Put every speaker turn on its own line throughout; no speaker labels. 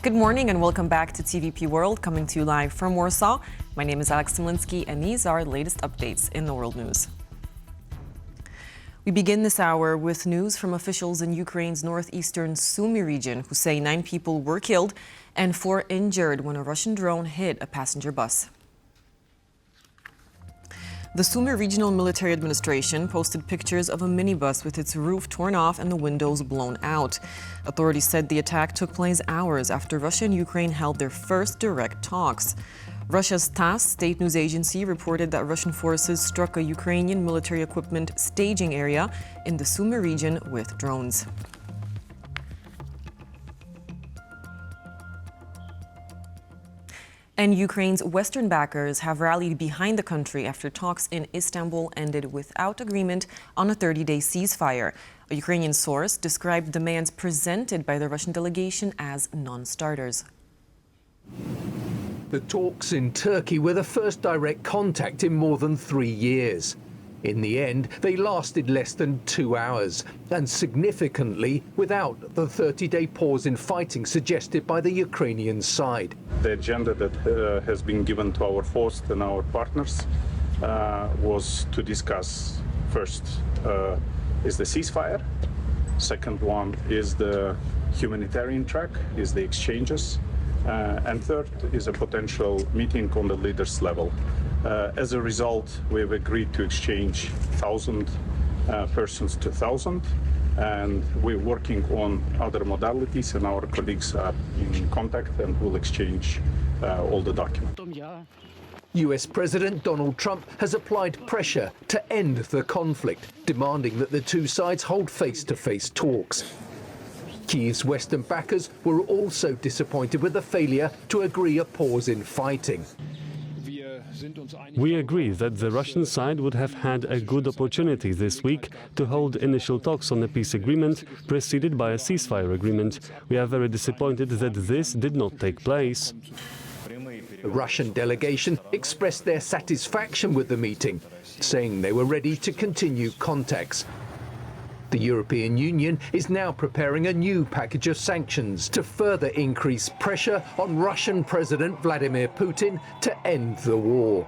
Good morning and welcome back to TVP World, coming to you live from Warsaw. My name is Alex Tomlinski and these are the latest updates in the world news. We begin this hour with news from officials in Ukraine's northeastern Sumy region who say 9 people were killed and 4 injured when a Russian drone hit a passenger bus. The Sumy Regional Military Administration posted pictures of a minibus with its roof torn off and the windows blown out. Authorities said the attack took place hours after Russia and Ukraine held their first direct talks. Russia's TASS, state news agency, reported that Russian forces struck a Ukrainian military equipment staging area in the Sumy region with drones. And Ukraine's Western backers have rallied behind the country after talks in Istanbul ended without agreement on a 30-day ceasefire. A Ukrainian source described demands presented by the Russian delegation as non-starters.
The talks in Turkey were the first direct contact in more than 3 years. In the end, they lasted less than 2 hours, and significantly without the 30-day pause in fighting suggested by the Ukrainian side.
The agenda that has been given to our host and our partners was to discuss first is the ceasefire, second one is the humanitarian track, is the exchanges, and third is a potential meeting on the leaders level. As a result, we have agreed to exchange 1,000 persons to 1,000, and we're working on other modalities, and our colleagues are in contact and will exchange all the documents.
US President Donald Trump has applied pressure to end the conflict, demanding that the two sides hold face-to-face talks. Kyiv's Western backers were also disappointed with the failure to agree a pause in fighting.
We agree that the Russian side would have had a good opportunity this week to hold initial talks on a peace agreement preceded by a ceasefire agreement. We are very disappointed that this did not take place.
The Russian delegation expressed their satisfaction with the meeting, saying they were ready to continue contacts. The European Union is now preparing a new package of sanctions to further increase pressure on Russian President Vladimir Putin to end the war.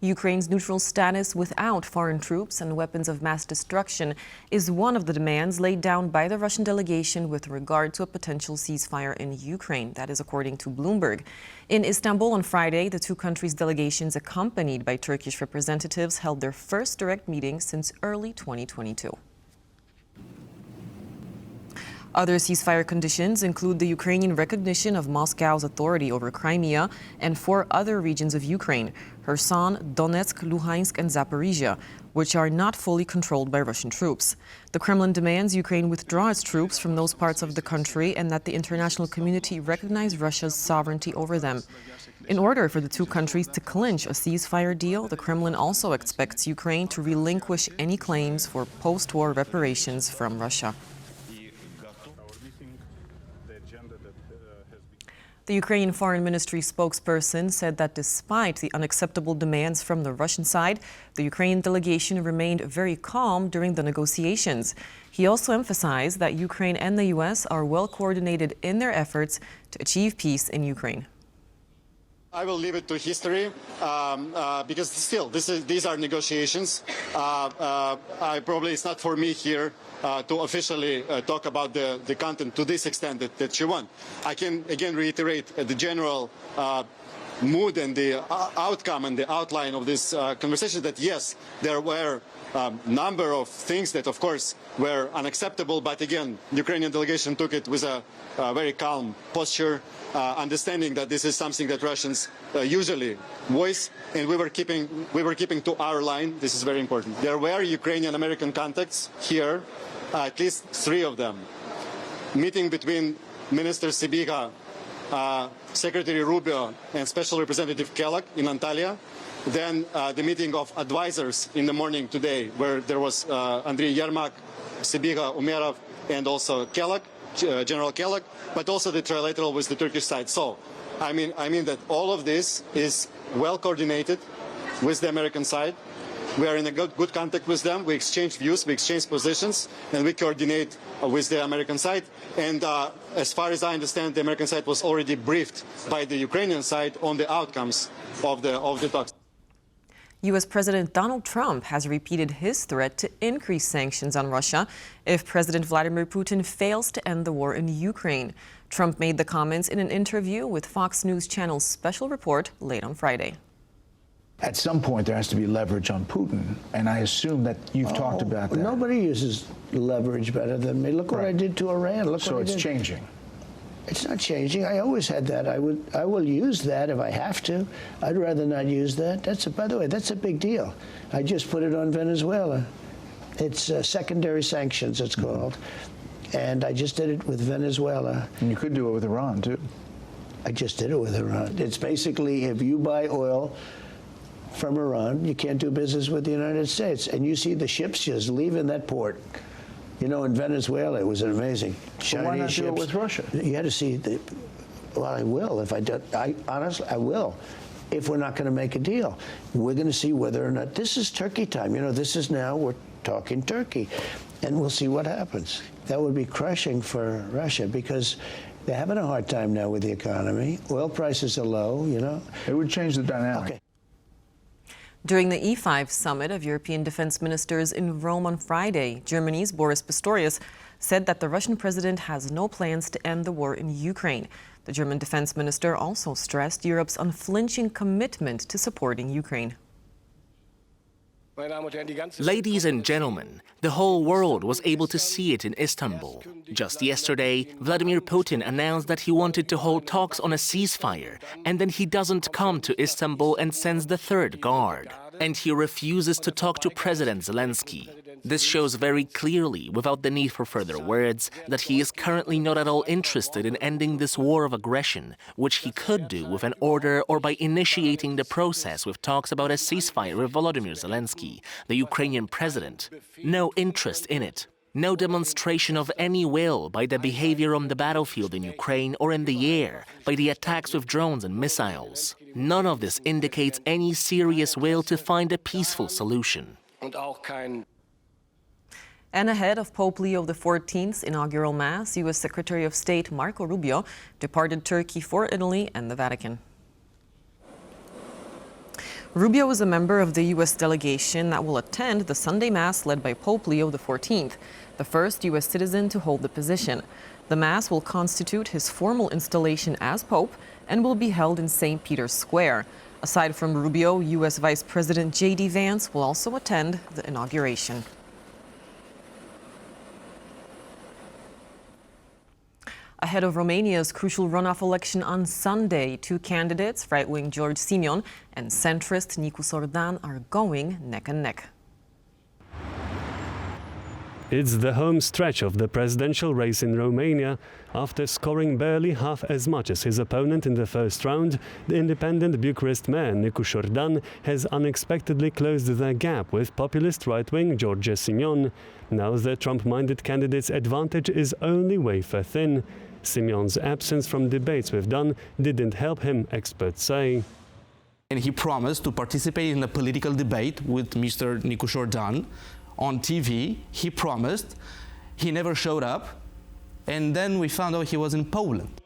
Ukraine's neutral status without foreign troops and weapons of mass destruction is one of the demands laid down by the Russian delegation with regard to a potential ceasefire in Ukraine. That is according to Bloomberg. In Istanbul on Friday, the two countries' delegations, accompanied by Turkish representatives, held their first direct meeting since early 2022. Other ceasefire conditions include the Ukrainian recognition of Moscow's authority over Crimea and 4 other regions of Ukraine, Kherson, Donetsk, Luhansk and Zaporizhia, which are not fully controlled by Russian troops. The Kremlin demands Ukraine withdraw its troops from those parts of the country and that the international community recognize Russia's sovereignty over them. In order for the two countries to clinch a ceasefire deal, the Kremlin also expects Ukraine to relinquish any claims for post-war reparations from Russia. The Ukrainian Foreign Ministry spokesperson said that despite the unacceptable demands from the Russian side, the Ukrainian delegation remained very calm during the negotiations. He also emphasized that Ukraine and the U.S. are well coordinated in their efforts to achieve peace in Ukraine.
I will leave it to history because still these are negotiations. It's not for me here to officially talk about the content to this extent that you want. I can again reiterate the general mood and the outcome and the outline of this conversation that yes, there were number of things that of course were unacceptable, but again, the Ukrainian delegation took it with a very calm posture, understanding that this is something that Russians usually voice, and we were keeping to our line. This is very important. There were Ukrainian-American contacts here, at least 3 of them. Meeting between Minister Sybiha, Secretary Rubio, and Special Representative Kellogg in Antalya. Then the meeting of advisors in the morning today, where there was Andriy Yermak, Sybiha, Umerov, and also Kellogg, General Kellogg, but also the trilateral with the Turkish side. So, I mean that all of this is well coordinated with the American side. We are in a good contact with them. We exchange views, we exchange positions, and we coordinate with the American side. And as far as I understand, the American side was already briefed by the Ukrainian side on the outcomes of the talks.
U.S. President Donald Trump has repeated his threat to increase sanctions on Russia if President Vladimir Putin fails to end the war in Ukraine. Trump made the comments in an interview with Fox News Channel's Special Report late on Friday.
At some point, there has to be leverage on Putin, and I assume that you've talked about that.
Nobody uses leverage better than me. Look what I did to Iran. Look
so
what
it's changing.
It's not changing. I always had that. I will use that if I have to. I'd rather not use that. By the way, that's a big deal. I just put it on Venezuela. It's secondary sanctions, it's called. And I just did it with Venezuela.
And you could do it with Iran, too.
I just did it with Iran. It's basically if you buy oil from Iran, you can't do business with the United States. And you see the ships just leaving that port. You know, in Venezuela, it was amazing.
Chinese why not ships. Do it with Russia?
You had to see well, I will. If I do, honestly, I will. If we're not going to make a deal, we're going to see whether or not this is Turkey time. You know, this is now we're talking Turkey, and we'll see what happens. That would be crushing for Russia because they're having a hard time now with the economy. Oil prices are low. You know,
it would change the dynamic.
Okay.
During the E5 summit of European defense ministers in Rome on Friday, Germany's Boris Pistorius said that the Russian president has no plans to end the war in Ukraine. The German defense minister also stressed Europe's unflinching commitment to supporting Ukraine.
Ladies and gentlemen, the whole world was able to see it in Istanbul. Just yesterday, Vladimir Putin announced that he wanted to hold talks on a ceasefire, and then he doesn't come to Istanbul and sends the third guard. And he refuses to talk to President Zelensky. This shows very clearly, without the need for further words, that he is currently not at all interested in ending this war of aggression, which he could do with an order or by initiating the process with talks about a ceasefire with Volodymyr Zelensky, the Ukrainian president. No interest in it. No demonstration of any will by the behavior on the battlefield in Ukraine or in the air, by the attacks with drones and missiles. None of this indicates any serious will to find a peaceful solution.
And ahead of Pope Leo XIV's inaugural Mass, U.S. Secretary of State Marco Rubio departed Turkey for Italy and the Vatican. Rubio is a member of the U.S. delegation that will attend the Sunday Mass led by Pope Leo XIV, the first U.S. citizen to hold the position. The Mass will constitute his formal installation as Pope and will be held in St. Peter's Square. Aside from Rubio, U.S. Vice President J.D. Vance will also attend the inauguration. Ahead of Romania's crucial runoff election on Sunday, two candidates, right-wing George Simion and centrist Nicu Sordan, are going neck and neck.
It's the home stretch of the presidential race in Romania. After scoring barely half as much as his opponent in the first round, the independent Bucharest mayor Nicu Sordan has unexpectedly closed the gap with populist right-wing George Simion. Now the Trump-minded candidate's advantage is only wafer thin. Simion's absence from debates with Dan didn't help him, experts say.
And he promised to participate in a political debate with Mr. Nicu Sordan on TV. He promised. He never showed up. And then we found out he was in Poland.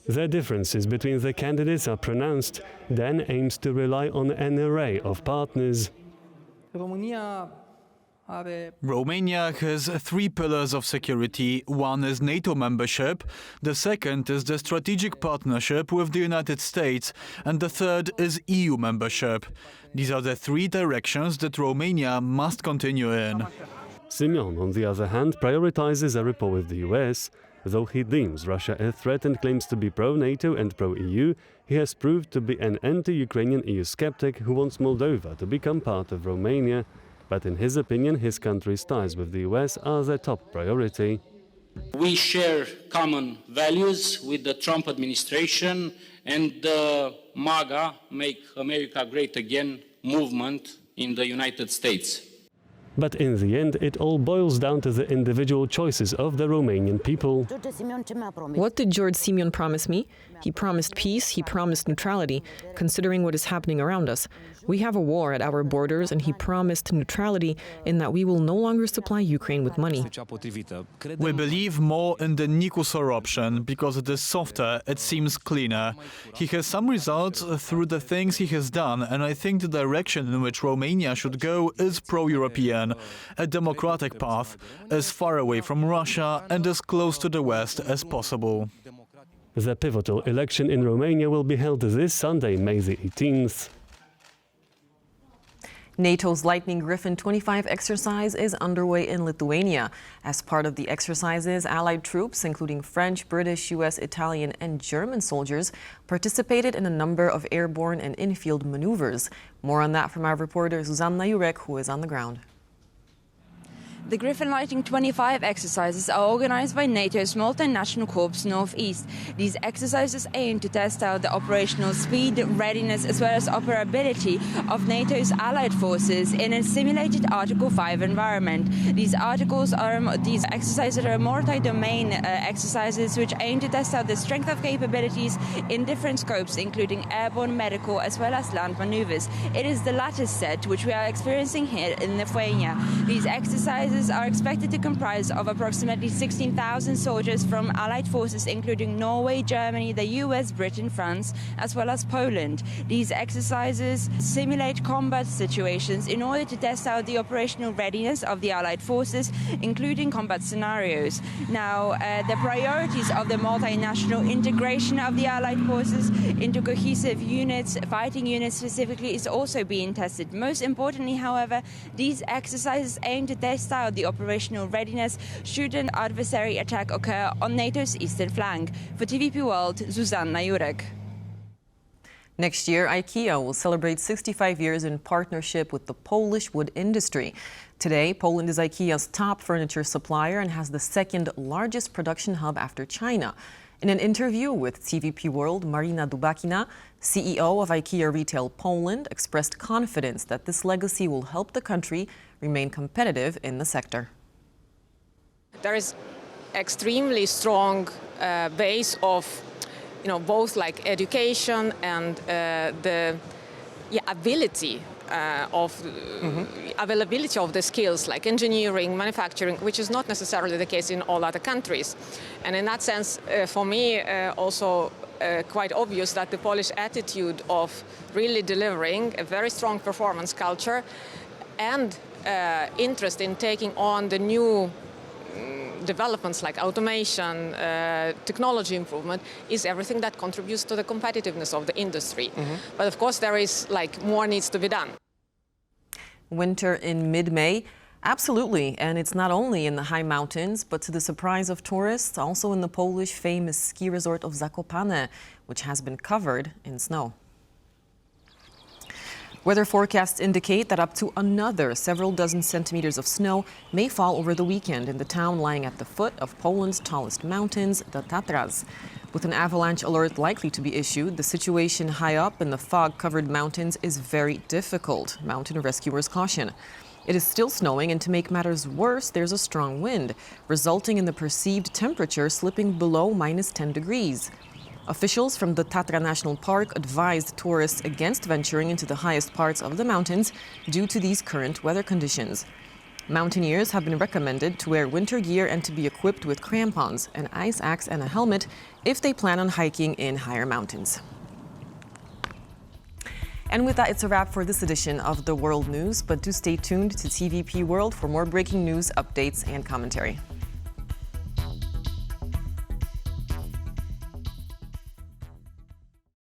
The differences between the candidates are pronounced. Dan aims to rely on an array of partners.
Romania has three pillars of security. One is NATO membership, the second is the strategic partnership with the United States, and the third is EU membership. These are the three directions that Romania must continue in.
Simion, on the other hand, prioritizes a rapport with the US. Though he deems Russia a threat and claims to be pro-NATO and pro-EU, he has proved to be an anti-Ukrainian EU skeptic who wants Moldova to become part of Romania. But in his opinion, his country's ties with the US are the top priority.
We share common values with the Trump administration and the MAGA, Make America Great Again movement in the United States.
But in the end, it all boils down to the individual choices of the Romanian people.
What did George Simeon promise me? He promised peace, he promised neutrality, considering what is happening around us. We have a war at our borders, and he promised neutrality in that we will no longer supply Ukraine with money.
We believe more in the Nikusor option because it is softer, it seems cleaner. He has some results through the things he has done, and I think the direction in which Romania should go is pro-European, a democratic path, as far away from Russia and as close to the West as possible.
The pivotal election in Romania will be held this Sunday, May the 18th.
NATO's Lightning Griffin 25 exercise is underway in Lithuania. As part of the exercises, Allied troops, including French, British, US, Italian, and German soldiers, participated in a number of airborne and in-field maneuvers. More on that from our reporter Zuzanna Jurek, who is on the ground.
The Griffin Lightning 25 exercises are organized by NATO's multinational corps Northeast. These exercises aim to test out the operational speed, readiness, as well as operability of NATO's allied forces in a simulated Article 5 environment. These exercises are multi-domain exercises which aim to test out the strength of capabilities in different scopes, including airborne, medical, as well as land maneuvers. It is the latter set which we are experiencing here in Lithuania. These exercises are expected to comprise of approximately 16,000 soldiers from allied forces, including Norway, Germany, the US, Britain, France, as well as Poland. These exercises simulate combat situations in order to test out the operational readiness of the allied forces, including combat scenarios. Now, the priorities of the multinational integration of the allied forces into cohesive units, fighting units specifically, is also being tested. Most importantly, however, these exercises aim to test out the operational readiness should an adversary attack occur on NATO's eastern flank. For TVP World, Zuzanna Jurek.
Next year, IKEA will celebrate 65 years in partnership with the Polish wood industry. Today, Poland is IKEA's top furniture supplier and has the second largest production hub after China. In an interview with TVP World, Marina Dubakina, CEO of IKEA Retail Poland, expressed confidence that this legacy will help the country remain competitive in the sector.
There is extremely strong base of, both like education and the ability availability of the skills like engineering, manufacturing, which is not necessarily the case in all other countries. And in that sense, for me, also quite obvious that the Polish attitude of really delivering a very strong performance culture and interest in taking on the new developments like automation, technology improvement is everything that contributes to the competitiveness of the industry. But of course, there is more needs to be done.
Winter in mid-May? Absolutely, and it's not only in the high mountains, but to the surprise of tourists, also in the Polish famous ski resort of Zakopane, which has been covered in snow. Weather forecasts indicate that up to another several dozen centimeters of snow may fall over the weekend in the town lying at the foot of Poland's tallest mountains, the Tatras. With an avalanche alert likely to be issued, the situation high up in the fog-covered mountains is very difficult, mountain rescuers caution. It is still snowing, and to make matters worse, there's a strong wind, resulting in the perceived temperature slipping below -10 degrees. Officials from the Tatra National Park advised tourists against venturing into the highest parts of the mountains due to these current weather conditions. Mountaineers have been recommended to wear winter gear and to be equipped with crampons, an ice axe, and a helmet if they plan on hiking in higher mountains. And with that, it's a wrap for this edition of The World News, but do stay tuned to TVP World for more breaking news, updates, and commentary.